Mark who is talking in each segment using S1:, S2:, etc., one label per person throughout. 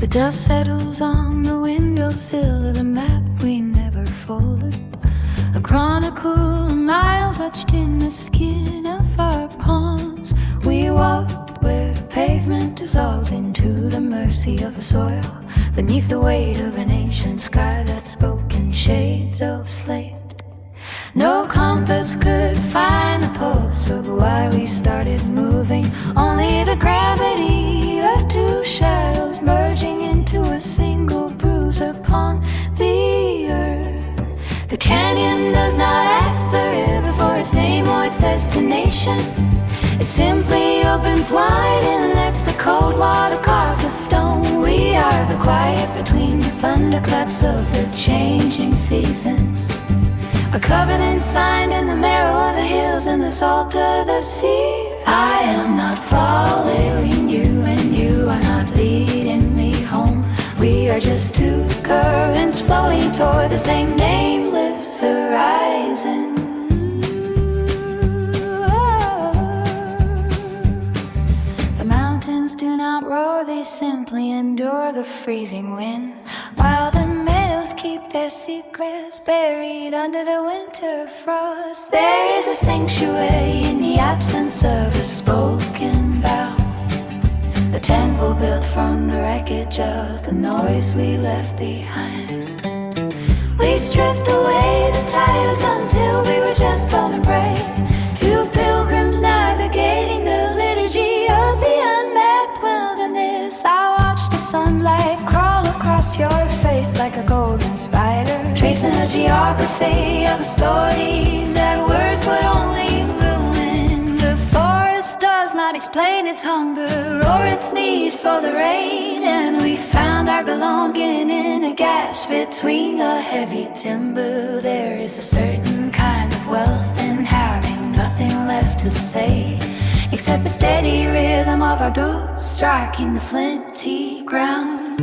S1: dust settles on the windowsill of the map we never folded. A chronicle of miles etched in the skin of our palms. We walked where pavement dissolves into the mercy of the soil, beneath the weight of an ancient sky that spoke in shades of slate. No compass could find the pulse of why we started moving. Only the gravity of two shadows merging into a single bruise upon the earth. The canyon does not ask the river for its name or its destination. It simply opens wide and lets the cold water carve the stone. We are the quiet between the thunderclaps of the changing seasons. A covenant signed in the marrow of the hills and the salt of the sea. I am not following you and you are not leading me home. We are just two currents flowing toward the same nameless horizon. The mountains do not roar, they simply endure the freezing wind, while the meadows keep their secrets buried under the winter frost. There is a sanctuary in the absence of a spoken vow, a temple built from the wreckage of the noise we left behind. We stripped away the titles until we were just gonna break. Two pilgrims navigating the liturgy of the unmapped wilderness. I watched the sunlight crawl across your face like a golden spider, tracing a geography of a story that words would only ruin. The forest does not explain its hunger or its need for the rain, and we found our belonging in a gash between the heavy timber. There is a certain kind of wealth in having nothing left to say except the steady rhythm of our boots striking the flinty ground.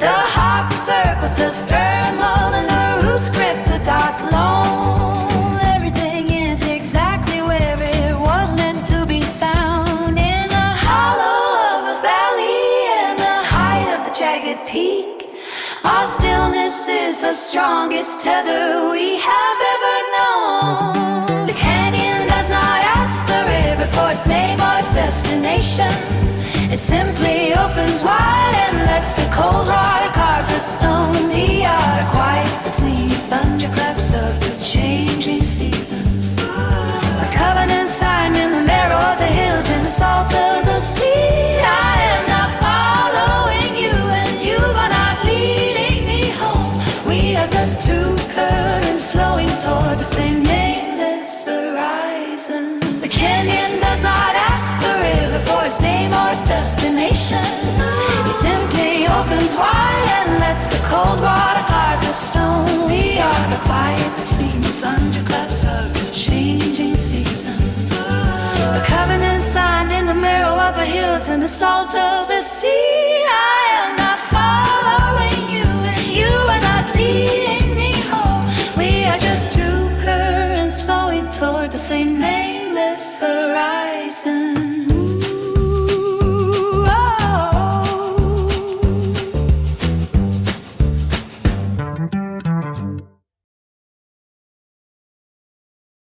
S1: The harp circles the thermal and the roots grip the dark loam. Everything is exactly where it was meant to be found, in the hollow of a valley and the height of the jagged peak. Our stillness is the strongest tether we have ever known. The canyon does not ask the river for its name or its destination. It simply opens wide and lets the cold water carve the stone. The utter quiet between the thunderclaps of the changing seasons. A covenant signed in the marrow of the hills and the salt of the sea. I am not following you and you are not leading me home. We are just two currents flowing toward the same nameless horizon. The canyon does not ask the river for its name or its destination. It simply opens wide and lets the cold water